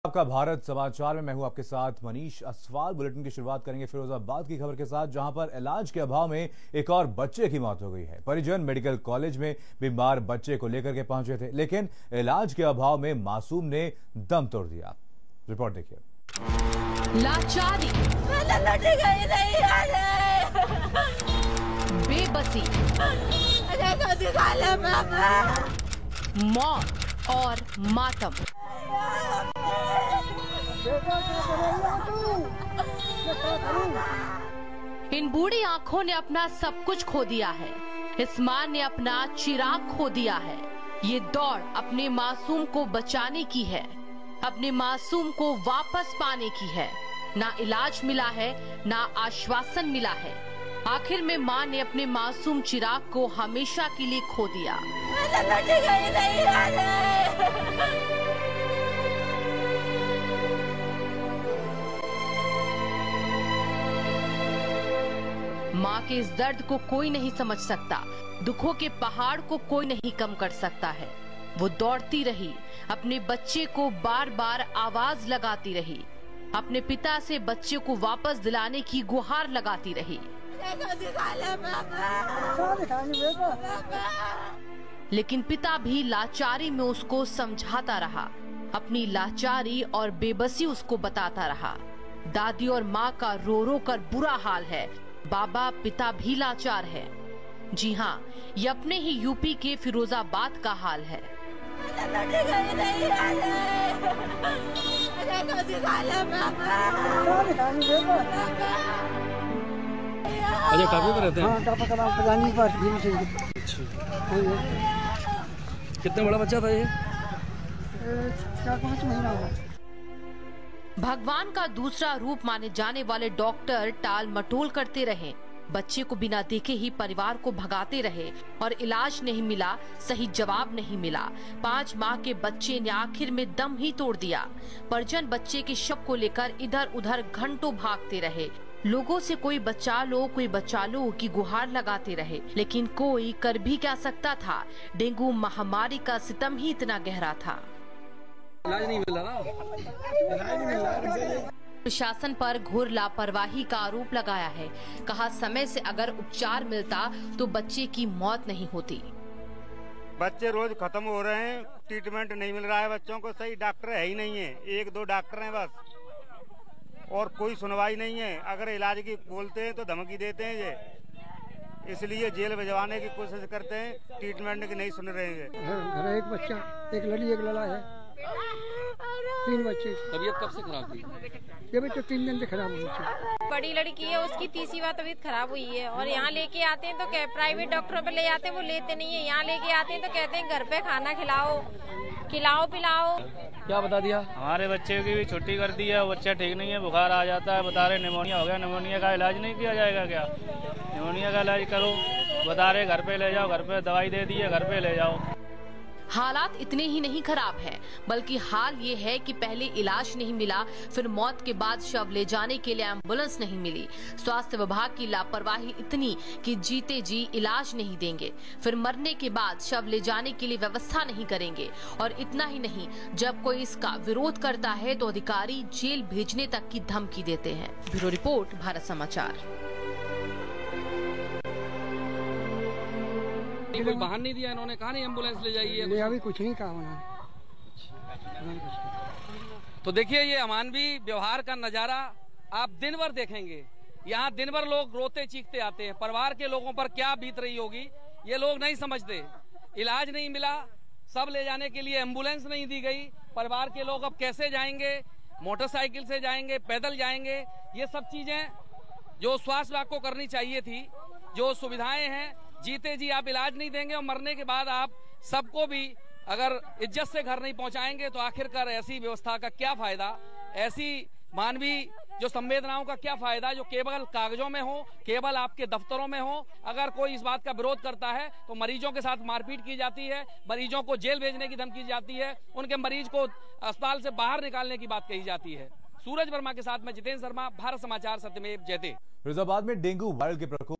आपका भारत समाचार में मैं हूं आपके साथ मनीष असवाल। बुलेटिन की शुरुआत करेंगे फिरोजाबाद की खबर के साथ, जहां पर इलाज के अभाव में एक और बच्चे की मौत हो गई है। परिजन मेडिकल कॉलेज में बीमार बच्चे को लेकर के पहुंचे थे, लेकिन इलाज के अभाव में मासूम ने दम तोड़ दिया। रिपोर्ट देखिए। लाचारी, बेबसी, मौत और मातम। इन बूढ़ी आंखों ने अपना सब कुछ खो दिया है। इस मां ने अपना चिराग खो दिया है। ये दौड़ अपने मासूम को बचाने की है, अपने मासूम को वापस पाने की है। ना इलाज मिला है, ना आश्वासन मिला है। आखिर में मां ने अपने मासूम चिराग को हमेशा के लिए खो दिया। मां के इस दर्द को कोई नहीं समझ सकता, दुखों के पहाड़ को कोई नहीं कम कर सकता है। वो दौड़ती रही, अपने बच्चे को बार बार आवाज लगाती रही, अपने पिता से बच्चे को वापस दिलाने की गुहार लगाती रही। लेकिन पिता भी लाचारी में उसको समझाता रहा, अपनी लाचारी और बेबसी उसको बताता रहा। दादी और माँ का रो रो कर बुरा हाल है। बाबा पिता भी लाचार है। जी हाँ, ये अपने ही यूपी के फिरोजाबाद का हाल है। अच्छा, काफी पर रहते हैं। कितना बड़ा बच्चा था ये? 4-5 महीना हुआ। भगवान का दूसरा रूप माने जाने वाले डॉक्टर टाल मटोल करते रहे, बच्चे को बिना देखे ही परिवार को भगाते रहे और इलाज नहीं मिला, सही जवाब नहीं मिला। 5 माह के बच्चे ने आखिर में दम ही तोड़ दिया। परिजन बच्चे के शव को लेकर इधर उधर घंटों भागते रहे। लोगों से कोई बचा लो की गुहार लगाते रहे, लेकिन कोई कर भी क्या सकता था। डेंगू महामारी का सितम ही इतना गहरा था। इलाज नहीं मिल रहा। प्रशासन पर घोर लापरवाही का आरोप लगाया है। कहा समय से अगर उपचार मिलता तो बच्चे की मौत नहीं होती। बच्चे रोज खत्म हो रहे हैं, ट्रीटमेंट नहीं मिल रहा है बच्चों को। सही डॉक्टर है ही नहीं है, 1-2 डॉक्टर हैं बस, और कोई सुनवाई नहीं है। अगर इलाज की बोलते हैं तो धमकी देते हैं ये, इसलिए जेल भिजवाने की कोशिश करते हैं, ट्रीटमेंट की नहीं सुन रहे हैं। घर एक बच्चा, एक लड़ी एक लड़ा है, 3 बच्चे। तबीयत कब से खराब थी? ये भी तो 3 दिन से खराब हुई थी। बड़ी लड़की है, उसकी तीसरी बार तबीयत खराब हुई है, और यहाँ लेके आते हैं तो प्राइवेट डॉक्टरों पे ले जाते हैं, वो लेते नहीं है। यहाँ लेके आते हैं तो कहते हैं घर पे खाना खिलाओ पिलाओ। क्या बता दिया? हमारे बच्चे की भी छुट्टी कर दी है, बच्चा ठीक नहीं है, बुखार आ जाता है, बता रहे निमोनिया हो गया। निमोनिया का इलाज नहीं किया जाएगा क्या? निमोनिया का इलाज करो, बता रहे घर पे ले जाओ, घर पे दवाई दे दी है, घर पे ले जाओ। हालात इतने ही नहीं खराब है, बल्कि हाल ये है कि पहले इलाज नहीं मिला, फिर मौत के बाद शव ले जाने के लिए एम्बुलेंस नहीं मिली। स्वास्थ्य विभाग की लापरवाही इतनी कि जीते जी इलाज नहीं देंगे, फिर मरने के बाद शव ले जाने के लिए व्यवस्था नहीं करेंगे। और इतना ही नहीं, जब कोई इसका विरोध करता है तो अधिकारी जेल भेजने तक की धमकी देते हैं। ब्यूरो रिपोर्ट, भारत समाचार। कोई वाहन नहीं दिया इन्होंने, कहा नहीं एम्बुलेंस ले जाइए? अभी कुछ नहीं कहा उन्होंने। तो देखिए, ये अमानवीय व्यवहार का नजारा आप दिन भर देखेंगे। यहाँ दिन भर लोग रोते चीखते आते हैं। परिवार के लोगों पर क्या बीत रही होगी ये लोग नहीं समझते। इलाज नहीं मिला, सब ले जाने के लिए एम्बुलेंस नहीं दी गई। परिवार के लोग अब कैसे जाएंगे? मोटरसाइकिल से जाएंगे, पैदल जाएंगे? ये सब चीजें जो स्वास्थ्य विभाग को करनी चाहिए थी, जो सुविधाएं हैं, जीते जी आप इलाज नहीं देंगे और मरने के बाद आप सबको भी अगर इज्जत से घर नहीं पहुंचाएंगे तो आखिरकार ऐसी व्यवस्था का क्या फायदा? ऐसी मानवीय जो संवेदनाओं का क्या फायदा जो केवल कागजों में हो, केवल आपके दफ्तरों में हो? अगर कोई इस बात का विरोध करता है तो मरीजों के साथ मारपीट की जाती है, मरीजों को जेल भेजने की धमकी दी जाती है, उनके मरीज को अस्पताल से बाहर निकालने की बात कही जाती है। सूरज वर्मा के साथ में जितेंद्र शर्मा, भारत समाचार, सत्यमेव जयते। फिरोजाबाद में डेंगू वायरल के प्रकोप